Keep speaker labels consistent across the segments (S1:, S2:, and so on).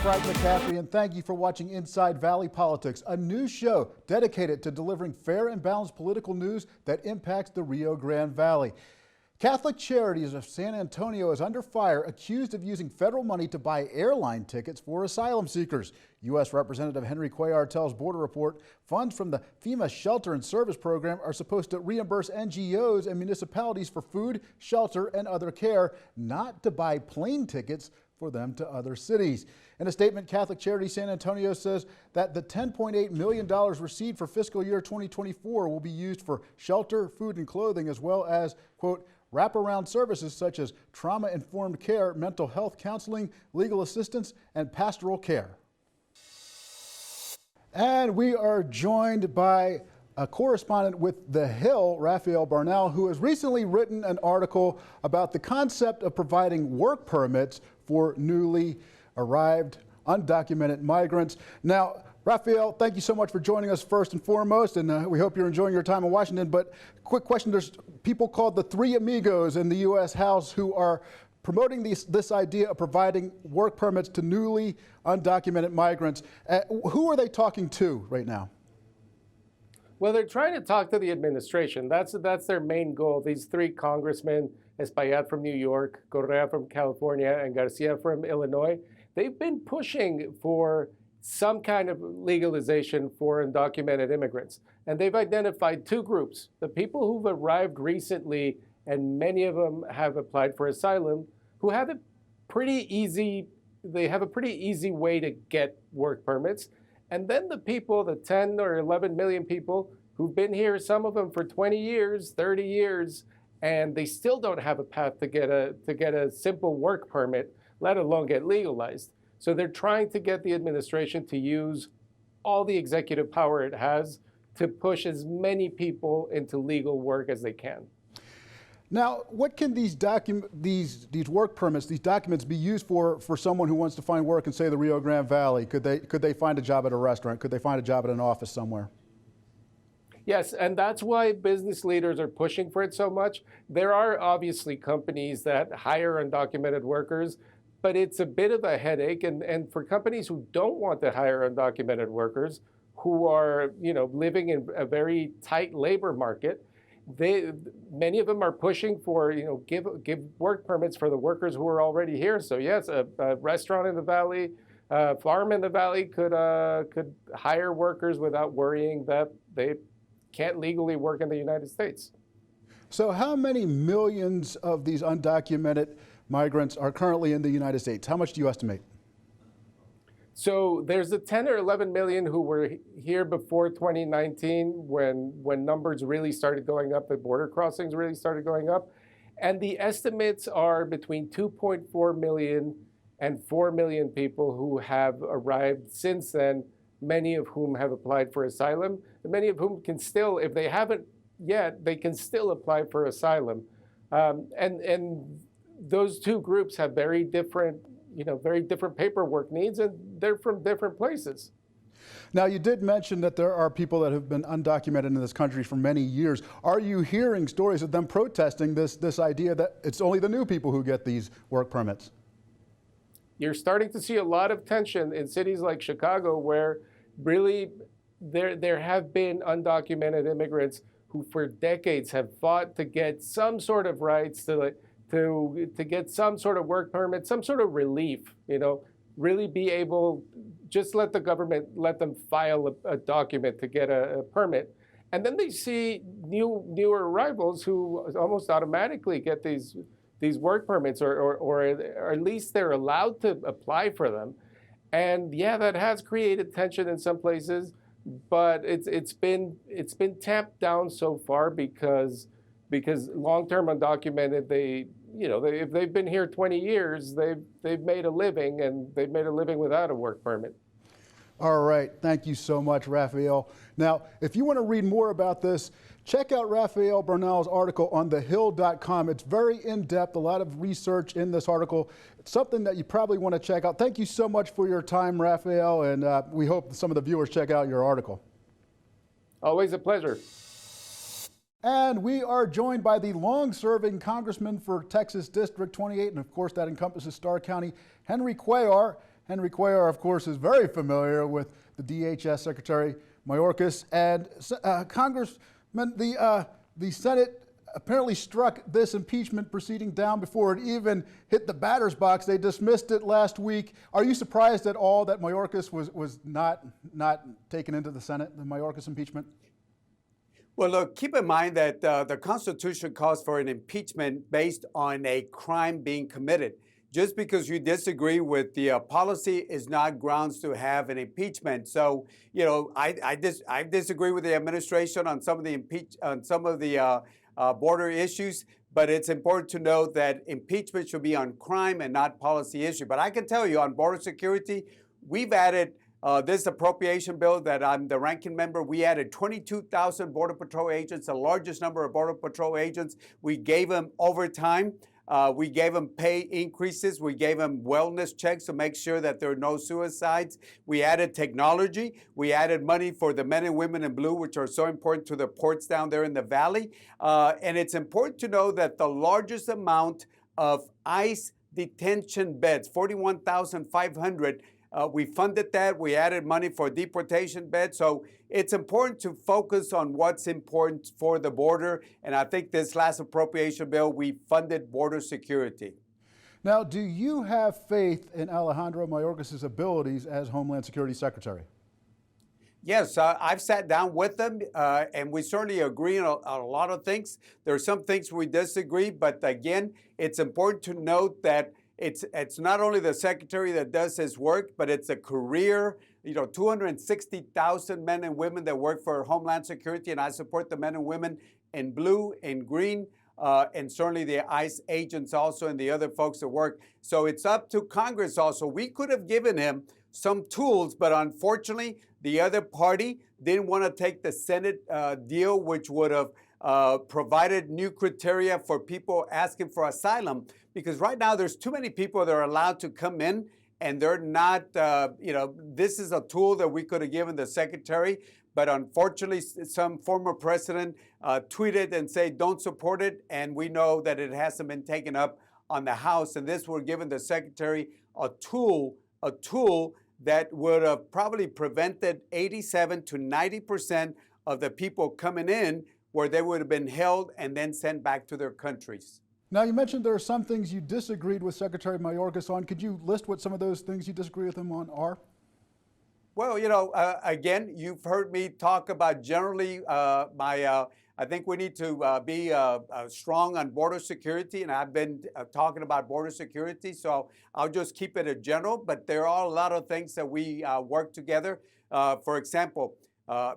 S1: Frank McCaffrey, and thank you for watching Inside Valley Politics, a new show dedicated to delivering fair and balanced political news that impacts the Rio Grande Valley. Catholic Charities of San Antonio is under fire, accused of using federal money to buy airline tickets for asylum seekers. U.S. Representative Henry Cuellar tells Border Report funds from the FEMA Shelter and Service Program are supposed to reimburse NGOs and municipalities for food, shelter, and other care, not to buy plane tickets for them to other cities. In a statement, Catholic Charities San Antonio says that the $10.8 million received for fiscal year 2024 will be used for shelter, food, and clothing, as well as, quote, wraparound services such as trauma-informed care, mental health counseling, legal assistance, and pastoral care. And we are joined by a correspondent with The Hill, Rafael Bernal, who has recently written an article about the concept of providing work permits for newly arrived undocumented migrants. Now, Rafael, thank you so much for joining us first and foremost, and we hope you're enjoying your time in Washington. But quick question, there's people called the Three Amigos in the U.S. House who are promoting this idea of providing work permits to newly undocumented migrants. Who are they talking to right now?
S2: Well, they're trying to talk to the administration. That's their main goal. These three congressmen, Espaillat from New York, Correa from California, and Garcia from Illinois, they've been pushing for some kind of legalization for undocumented immigrants. And they've identified two groups: the people who've arrived recently, and many of them have applied for asylum, who have a pretty easy way to get work permits. And then the people, the 10 or 11 million people who've been here, some of them for 20 years, 30 years, and they still don't have a path to get a simple work permit, let alone get legalized. So they're trying to get the administration to use all the executive power it has to push as many people into legal work as they can.
S1: Now, what can these work permits, these documents, be used for someone who wants to find work in, say, the Rio Grande Valley? Could they find a job at a restaurant? Could they find a job at an office somewhere?
S2: Yes, and that's why business leaders are pushing for it so much. There are obviously companies that hire undocumented workers, but it's a bit of a headache. And for companies who don't want to hire undocumented workers, who are living in a very tight labor market, many of them are pushing for give work permits for the workers who are already here. So yes, a restaurant in the valley, a farm in the valley could hire workers without worrying that they can't legally work in the United States.
S1: So how many millions of these undocumented migrants are currently in the United States? How much do you estimate?
S2: So there's the 10 or 11 million who were here before 2019 when numbers really started going up, the border crossings really started going up. And the estimates are between 2.4 million and 4 million people who have arrived since then, many of whom have applied for asylum, and many of whom can still, if they haven't yet, they can still apply for asylum. And those two groups have very different paperwork needs, and they're from different places.
S1: Now, you did mention that there are people that have been undocumented in this country for many years. Are you hearing stories of them protesting this idea that it's only the new people who get these work permits?
S2: You're starting to see a lot of tension in cities like Chicago, where really there have been undocumented immigrants who for decades have fought to get some sort of rights, to get some sort of work permit, some sort of relief, really be able, just let the government, let them file a document to get a permit. And then they see newer arrivals who almost automatically get these work permits, or at least they're allowed to apply for them. And yeah, that has created tension in some places, but it's been tamped down so far because long-term undocumented, if they've been here 20 years, they've made a living, and they've made a living without a work permit.
S1: All right, thank you so much, Rafael. Now, if you want to read more about this, check out Rafael Bernal's article on thehill.com. It's very in-depth, a lot of research in this article. It's something that you probably want to check out. Thank you so much for your time, Rafael, and we hope some of the viewers check out your article.
S2: Always a pleasure.
S1: And we are joined by the long-serving congressman for Texas District 28, and of course that encompasses Starr County, Henry Cuellar. Henry Cuellar, of course, is very familiar with the DHS Secretary Mayorkas, and Congressman, the Senate apparently struck this impeachment proceeding down before it even hit the batter's box. They dismissed it last week. Are you surprised at all that Mayorkas was not taken into the Senate, the Mayorkas impeachment?
S3: Well, look, keep in mind that the Constitution calls for an impeachment based on a crime being committed. Just because you disagree with the policy is not grounds to have an impeachment. So, you know, I disagree with the administration on some of the border issues, but it's important to note that impeachment should be on crime and not policy issue. But I can tell you on border security, we've added this appropriation bill that I'm the ranking member. We added 22,000 Border Patrol agents, the largest number of Border Patrol agents. We gave them overtime. We gave them pay increases. We gave them wellness checks to make sure that there are no suicides. We added technology. We added money for the men and women in blue, which are so important to the ports down there in the valley. And it's important to know that the largest amount of ICE detention beds, 41,500, we funded that. We added money for deportation beds. So it's important to focus on what's important for the border. And I think this last appropriation bill, we funded border security.
S1: Now, do you have faith in Alejandro Mayorkas' abilities as Homeland Security Secretary?
S3: Yes, I've sat down with them, and we certainly agree on a lot of things. There are some things we disagree, but again, it's important to note that it's not only the secretary that does his work, but it's a career. 260,000 men and women that work for Homeland Security, and I support the men and women in blue and green, and certainly the ICE agents also and the other folks that work. So it's up to Congress also. We could have given him some tools, but unfortunately, the other party didn't want to take the Senate deal, which would have provided new criteria for people asking for asylum, because right now there's too many people that are allowed to come in and they're not, this is a tool that we could have given the secretary, but unfortunately some former president tweeted and said don't support it, and we know that it hasn't been taken up on the House, and this would have given the secretary a tool that would have probably prevented 87 to 90% of the people coming in where they would have been held and then sent back to their countries.
S1: Now, you mentioned there are some things you disagreed with Secretary Mayorkas on. Could you list what some of those things you disagree with him on are?
S3: Well, again, you've heard me talk about generally I think we need to be strong on border security, and I've been talking about border security, so I'll just keep it a general, but there are a lot of things that we work together. For example,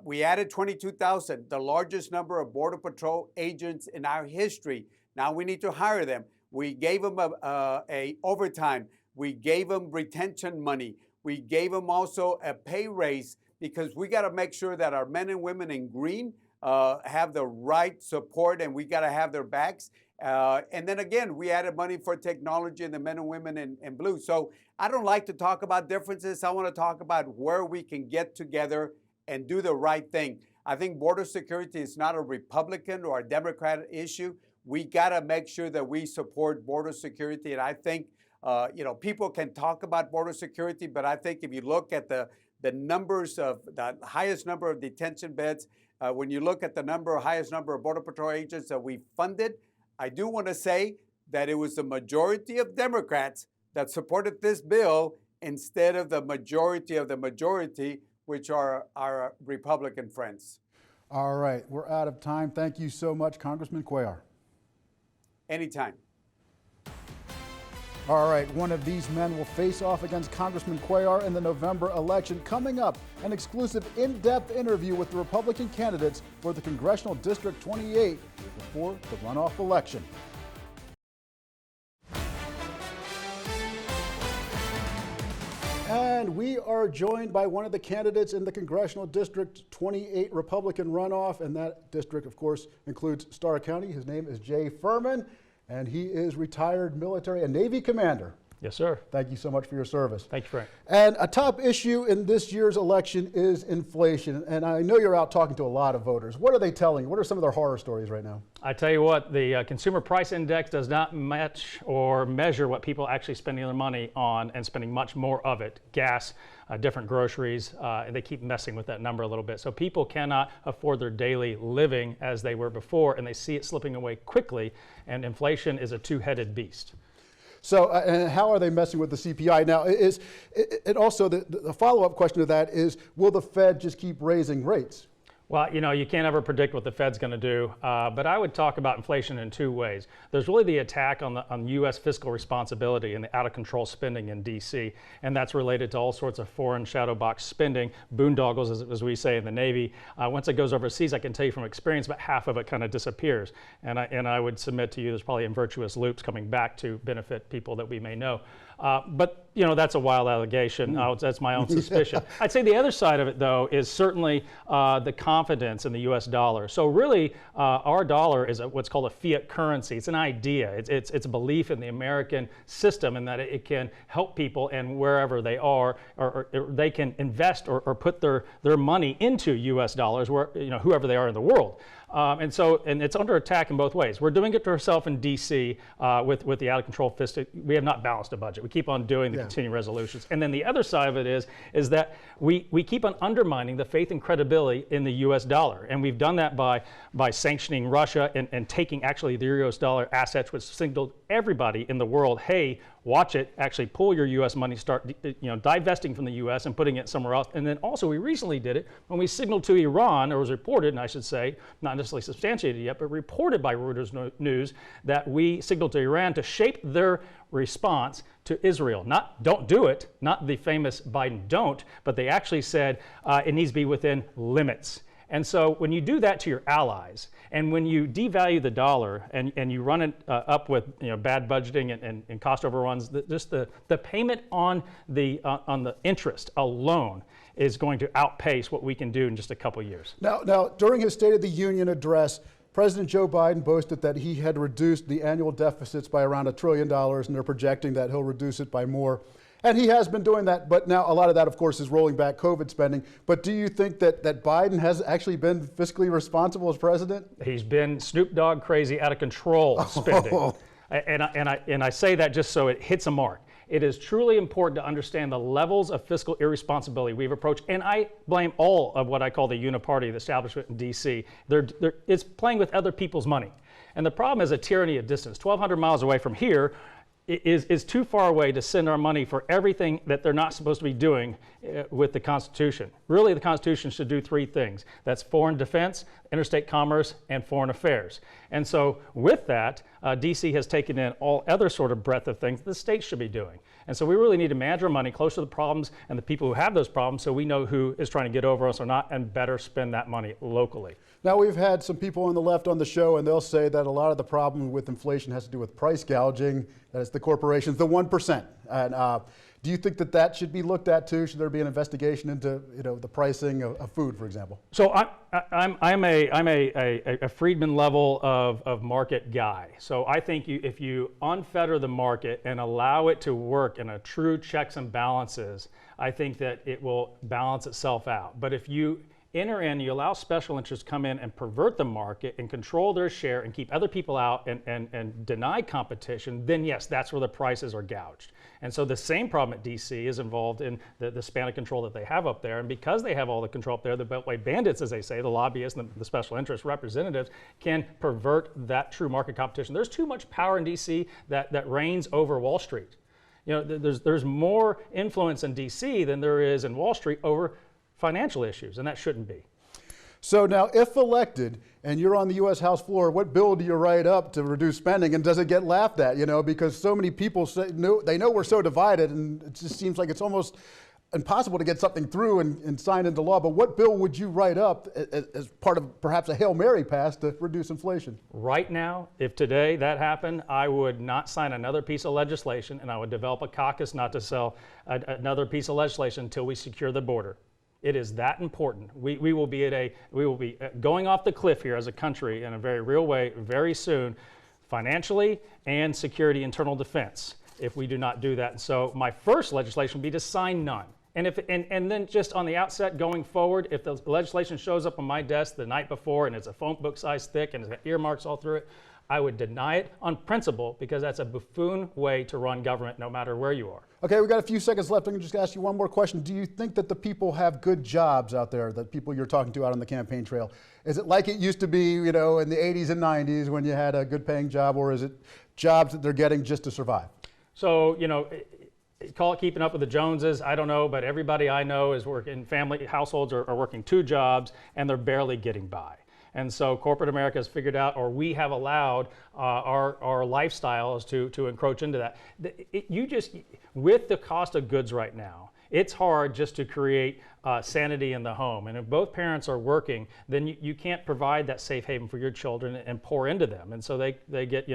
S3: we added 22,000, the largest number of Border Patrol agents in our history. Now we need to hire them. We gave them a overtime. We gave them retention money. We gave them also a pay raise, because we got to make sure that our men and women in green have the right support, and we got to have their backs. And then again, we added money for technology and the men and women in blue. So I don't like to talk about differences. I want to talk about where we can get together and do the right thing. I think border security is not a Republican or a Democrat issue. We got to make sure that we support border security. And I think, people can talk about border security, but I think if you look at the numbers of the highest number of detention beds, when you look at the highest number of Border Patrol agents that we funded, I do want to say that it was the majority of Democrats that supported this bill instead of the majority, which are our Republican friends.
S1: All right, we're out of time. Thank you so much, Congressman Cuellar.
S3: Anytime.
S1: All right, one of these men will face off against Congressman Cuellar in the November election. Coming up, an exclusive in-depth interview with the Republican candidates for the Congressional District 28 before the runoff election. And we are joined by one of the candidates in the Congressional District 28 Republican runoff, and that district, of course, includes Starr County. His name is Jay Furman, and he is retired military and Navy commander.
S4: Yes, sir.
S1: Thank you so much for your service.
S4: Thank you, Frank.
S1: And a top issue in this year's election is inflation. And I know you're out talking to a lot of voters. What are they telling you? What are some of their horror stories right now?
S4: I tell you what, the Consumer Price Index does not match or measure what people are actually spending their money on, and spending much more of it. Gas, different groceries, they keep messing with that number a little bit. So people cannot afford their daily living as they were before, and they see it slipping away quickly, and inflation is a two-headed beast.
S1: So, and how are they messing with the CPI? Now, and also the follow-up question to that is, will the Fed just keep raising rates?
S4: Well, you know, you can't ever predict what the Fed's going to do, but I would talk about inflation in two ways. There's really the attack on U.S. fiscal responsibility and the out-of-control spending in D.C., and that's related to all sorts of foreign shadow box spending, boondoggles, as we say in the Navy. Once it goes overseas, I can tell you from experience, about half of it kind of disappears. And I would submit to you there's probably virtuous loops coming back to benefit people that we may know. But, you know, that's a wild allegation. That's my own suspicion. I'd say the other side of it, though, is certainly the confidence in the U.S. dollar. So really, our dollar is what's called a fiat currency. It's an idea. It's a belief in the American system, and that it can help people, and wherever they are, or they can invest or put their money into U.S. dollars, where, you know, whoever they are in the world. And it's under attack in both ways. We're doing it to ourselves in D.C. With the out-of-control fiscal. We have not balanced a budget. We keep on doing the continuing resolutions. And then the other side of it is that we keep on undermining the faith and credibility in the U.S. dollar. And we've done that by sanctioning Russia and taking actually the U.S. dollar assets, which signaled everybody in the world, hey, watch it, actually pull your U.S. money, start divesting from the U.S. and putting it somewhere else. And then also we recently did it when we signaled to Iran, or was reported, and I should say, not necessarily substantiated yet, but reported by Reuters News, that we signaled to Iran to shape their response to Israel. Not don't do it, not the famous Biden don't, but they actually said it needs to be within limits. And so when you do that to your allies, and when you devalue the dollar and you run it up with bad budgeting and cost overruns, just the payment on the interest alone is going to outpace what we can do in just a couple years.
S1: Now, during his State of the Union address, President Joe Biden boasted that he had reduced the annual deficits by around $1 trillion, and they're projecting that he'll reduce it by more. And he has been doing that, but now a lot of that, of course, is rolling back COVID spending. But do you think that Biden has actually been fiscally responsible as president?
S4: He's been Snoop Dogg crazy, out of control spending. And I say that just so it hits a mark. It is truly important to understand the levels of fiscal irresponsibility we've approached, and I blame all of what I call the uniparty, the establishment in D.C. It's playing with other people's money. And the problem is a tyranny of distance. 1,200 miles away from here is too far away to send our money for everything that they're not supposed to be doing with the Constitution. Really, the Constitution should do three things. That's foreign defense, interstate commerce, and foreign affairs. And so with that, D.C. has taken in all other sort of breadth of things the states should be doing. And so we really need to manage our money close to the problems and the people who have those problems, so we know who is trying to get over us or not, and better spend that money locally.
S1: Now, we've had some people on the left on the show, and they'll say that a lot of the problem with inflation has to do with price gouging. That is the corporations, the 1%. And do you think that should be looked at too? Should there be an investigation into the pricing of food, for example?
S4: So I'm a Friedman level of market guy. So I think if you unfetter the market and allow it to work in a true checks and balances, I think that it will balance itself out. But if you enter in, you allow special interests to come in and pervert the market and control their share and keep other people out and deny competition, then yes, that's where the prices are gouged. And so the same problem at DC is involved in the span of control that they have up there. And because they have all the control up there, the Beltway bandits, as they say, the lobbyists and the special interest representatives, can pervert that true market competition. There's too much power in DC that reigns over Wall Street. There's more influence in DC than there is in Wall Street over financial issues, and that shouldn't be.
S1: So now, if elected and you're on the U.S. House floor, what bill do you write up to reduce spending, and does it get laughed at? Because so many people say they know we're so divided, and it just seems like it's almost impossible to get something through and sign into law. But what bill would you write up as part of perhaps a Hail Mary pass to reduce inflation? Right now, if today that happened, I would not sign another piece of legislation, and I would develop a caucus not to sell another piece of legislation until we secure the border. It is that important. We will be going off the cliff here as a country in a very real way very soon, financially and security, internal defense.
S4: if we do not do that. And so my first legislation would be to sign none. And then just on the outset going forward, if the legislation shows up on my desk the night before and it's a phone book size thick and it's got earmarks all through it, I would deny it on principle, because that's a buffoon way to run government no matter where you are.
S1: Okay, we've got a few seconds left. I'm going to just ask you one more question. Do you think that the people have good jobs out there, the people you're talking to out on the campaign trail? Is it like it used to be, in the 80s and 90s when you had a good paying job, or is it jobs that they're getting just to survive?
S4: So, call it keeping up with the Joneses, I don't know, but everybody I know is working, family households are working 2 jobs and they're barely getting by. And so corporate America has figured out, or we have allowed our lifestyles to encroach into that. With the cost of goods right now, it's hard just to create sanity in the home. And if both parents are working, then you can't provide that safe haven for your children and pour into them. And so they get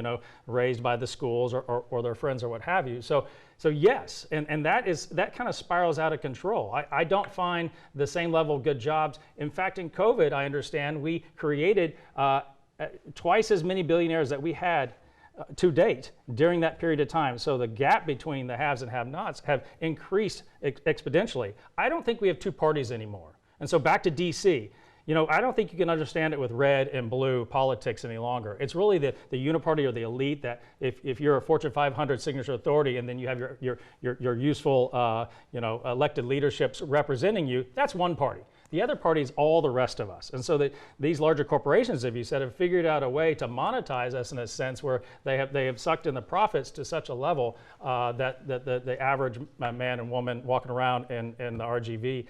S4: raised by the schools or their friends or what have you. So yes, and that kind of spirals out of control. I don't find the same level of good jobs. In fact, in COVID, I understand we created twice as many billionaires that we had to date during that period of time. So the gap between the haves and have-nots have increased exponentially. I don't think we have 2 parties anymore. And so back to DC, I don't think you can understand it with red and blue politics any longer. It's really the uniparty or the elite that if you're a Fortune 500 signature authority and then you have your useful elected leaderships representing you, that's one party. The other party is all the rest of us. And so these larger corporations, if you said, have figured out a way to monetize us in a sense where they have sucked in the profits to such a level that the average man and woman walking around in the RGV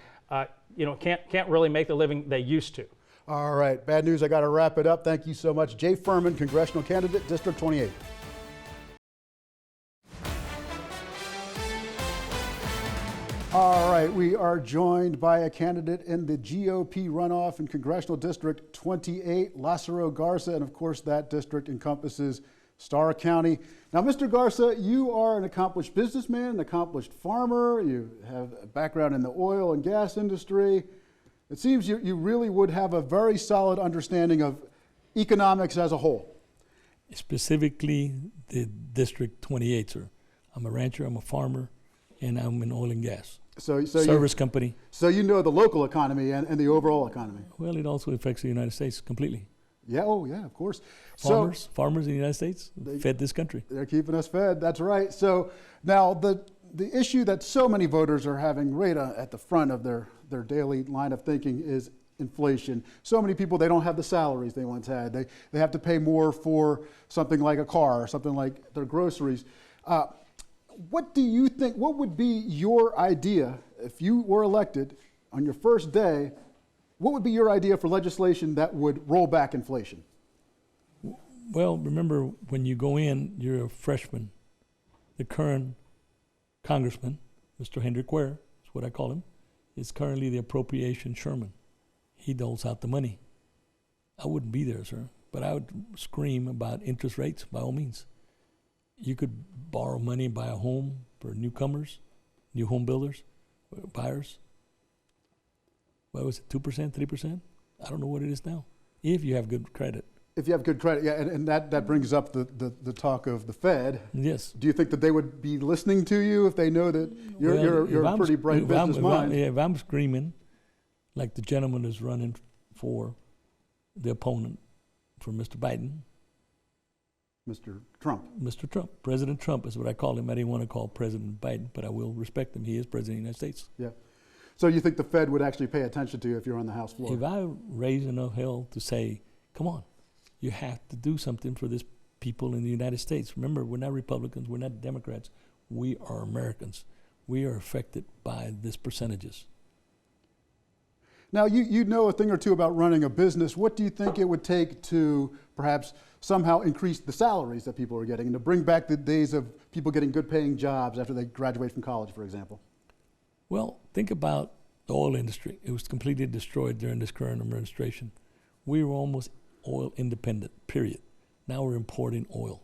S4: can't really make the living they used to.
S1: All right, bad news. I got to wrap it up. Thank you so much. Jay Furman, congressional candidate, District 28. All right, we are joined by a candidate in the GOP runoff in Congressional District 28, Lázaro Garza, and of course that district encompasses Starr County. Now, Mr. Garza, you are an accomplished businessman, an accomplished farmer. You have a background in the oil and gas industry. It seems you really would have a very solid understanding of economics as a whole.
S5: Specifically, the District 28, sir. I'm a rancher, I'm a farmer, and I'm in oil and gas. Service company.
S1: So you know the local economy and the overall economy.
S5: Well, it also affects the United States completely.
S1: Yeah, oh yeah, of course.
S5: Farmers in the United States fed this country.
S1: They're keeping us fed, that's right. So now the issue that so many voters are having right at the front of their daily line of thinking is inflation. So many people, they don't have the salaries they once had. They have to pay more for something like a car or something like their groceries. What do you think, what would be your idea if you were elected on your first day? What would be your idea for legislation that would roll back inflation?
S5: Well, remember, when you go in, you're a freshman. The current congressman, Mr. Hendrick Ware, is what I call him, is currently the appropriation chairman. He doles out the money. I wouldn't be there, sir, but I would scream about interest rates by all means. You could borrow money and buy a home for newcomers, new home builders, buyers. What was it, 2%, 3%? I don't know what it is now, if you have good credit.
S1: If you have good credit, yeah, and that brings up the talk of the Fed.
S5: Yes.
S1: Do you think that they would be listening to you if they know that you're a pretty bright business mind?
S5: If I'm screaming, like the gentleman who's running for the opponent for Mr. Biden.
S1: Mr. Trump.
S5: Mr. Trump. President Trump is what I call him. I didn't want to call President Biden, but I will respect him. He is President of the United States.
S1: Yeah. So you think the Fed would actually pay attention to you if you're on the House floor?
S5: If I raise enough hell to say, come on, you have to do something for this people in the United States. Remember, we're not Republicans, we're not Democrats. We are Americans. We are affected by these percentages.
S1: Now, you know a thing or two about running a business. What do you think it would take to perhaps somehow increase the salaries that people are getting and to bring back the days of people getting good paying jobs after they graduate from college, for example?
S5: Well, think about the oil industry. It was completely destroyed during this current administration. We were almost oil independent, period. Now we're importing oil.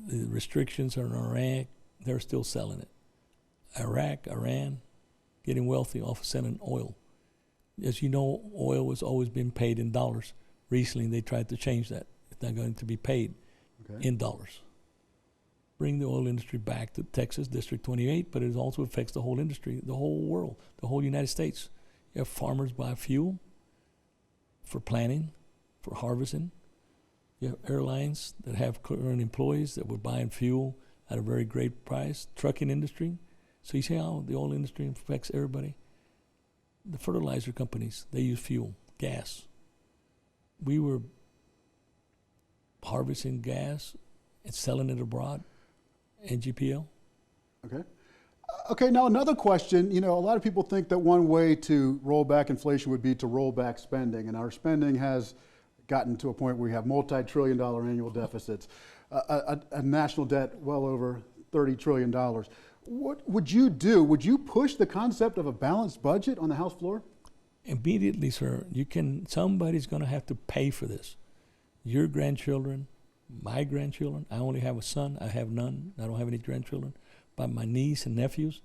S5: The restrictions are in Iraq, they're still selling it. Iraq, Iran, getting wealthy off of selling oil. As you know, oil has always been paid in dollars. Recently, they tried to change that. It's not going to be paid in dollars. bring the oil industry back to Texas, District 28, but it also affects the whole industry, the whole world, the whole United States. You have farmers buy fuel for planting, for harvesting. You have airlines that have current employees that were buying fuel at a very great price, trucking industry. So you see how the oil industry affects everybody? The fertilizer companies, they use fuel, gas. We were harvesting gas and selling it abroad, NGPL.
S1: Okay. Okay, now another question. You know, a lot of people think that one way to roll back inflation would be to roll back spending, and our spending has gotten to a point where we have multi-trillion-dollar annual deficits, a national debt well over $30 trillion. What would you do? Would you push the concept of a balanced budget on the House floor?
S5: Immediately, sir. Somebody's going to have to pay for this. Your grandchildren, my grandchildren. I only have a son. I have none. I don't have any grandchildren. But my niece and nephews,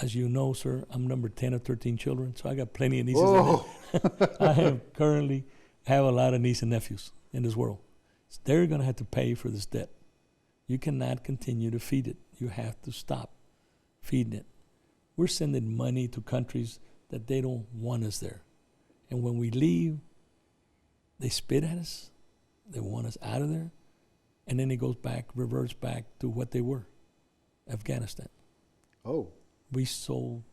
S5: as you know, sir, I'm number 10 of 13 children, so I got plenty of nieces.
S1: Whoa.
S5: I currently have a lot of nieces and nephews in this world. So they're going to have to pay for this debt. You cannot continue to feed it. You have to stop feeding it. We're sending money to countries that they don't want us there. And when we leave, they spit at us. They want us out of there. And then it goes back, reverts back to what they were, Afghanistan.
S1: Oh.
S5: We sold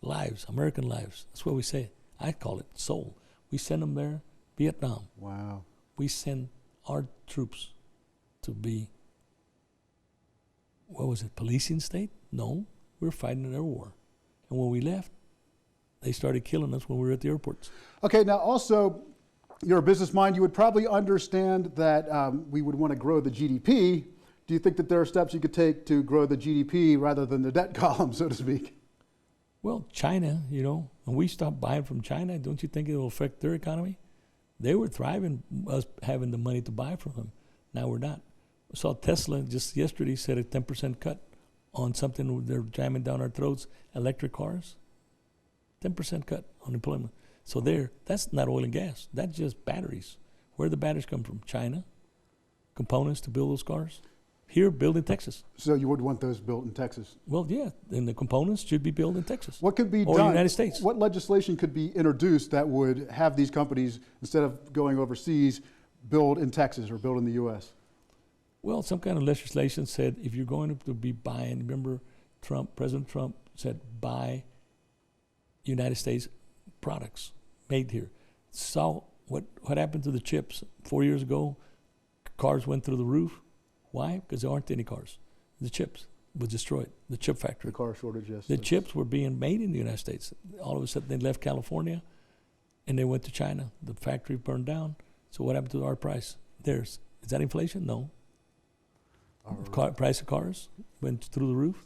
S5: lives, American lives. That's what we say. I call it sold. We send them there, Vietnam.
S1: Wow.
S5: We send our troops to be, what was it, policing state? No, we're fighting their war. And when we left, they started killing us when we were at the airports.
S1: Okay, now also, you're a business mind. You would probably understand that we would want to grow the GDP. Do you think that there are steps you could take to grow the GDP rather than the debt column, so to speak?
S5: Well, China, when we stop buying from China, don't you think it will affect their economy? They were thriving, us having the money to buy from them. Now we're not. I saw Tesla just yesterday said a 10% cut on something they're jamming down our throats, electric cars. 10% cut on employment. So that's not oil and gas. That's just batteries. Where do the batteries come from? China. Components to build those cars. Here, built in Texas.
S1: So you would want those built in Texas?
S5: Well, yeah, and the components should be built in Texas.
S1: What could be
S5: or
S1: done?
S5: the United States.
S1: What legislation could be introduced that would have these companies, instead of going overseas, build in Texas or build in the U.S.?
S5: Well, some kind of legislation said if you're going to be buying, remember President Trump said buy United States products made here. So what happened to the chips 4 years ago? Cars went through the roof. Why? Because there aren't any cars. The chips was destroyed. The chip factory.
S1: The car shortage, yes.
S5: The chips were being made in the United States. All of a sudden, they left California, and they went to China. The factory burned down. So what happened to our price? Is that inflation? No. Price of cars went through the roof.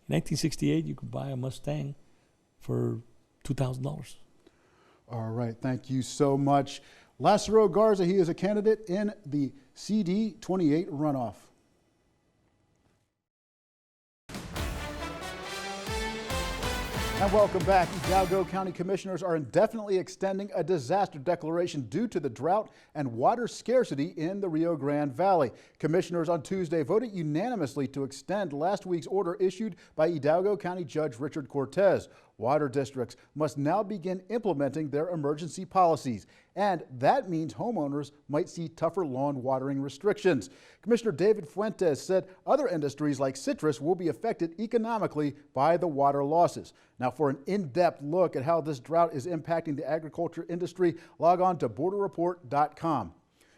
S5: In 1968, you could buy a Mustang for $2,000.
S1: All right, thank you so much. Lázaro Garza, he is a candidate in the CD28 runoff. And welcome back. Hidalgo County Commissioners are indefinitely extending a disaster declaration due to the drought and water scarcity in the Rio Grande Valley. Commissioners on Tuesday voted unanimously to extend last week's order issued by Hidalgo County Judge Richard Cortez. Water districts must now begin implementing their emergency policies, and that means homeowners might see tougher lawn watering restrictions. Commissioner David Fuentes said other industries like citrus will be affected economically by the water losses. Now, for an in-depth look at how this drought is impacting the agriculture industry, log on to borderreport.com.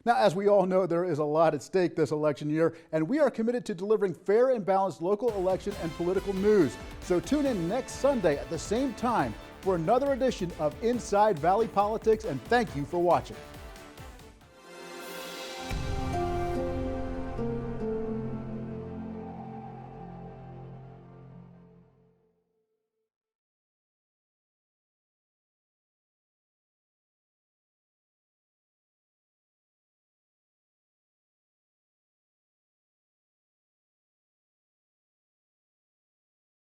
S1: Now, as we all know, there is a lot at stake this election year, and we are committed to delivering fair and balanced local election and political news. So tune in next Sunday at the same time for another edition of Inside Valley Politics, and thank you for watching.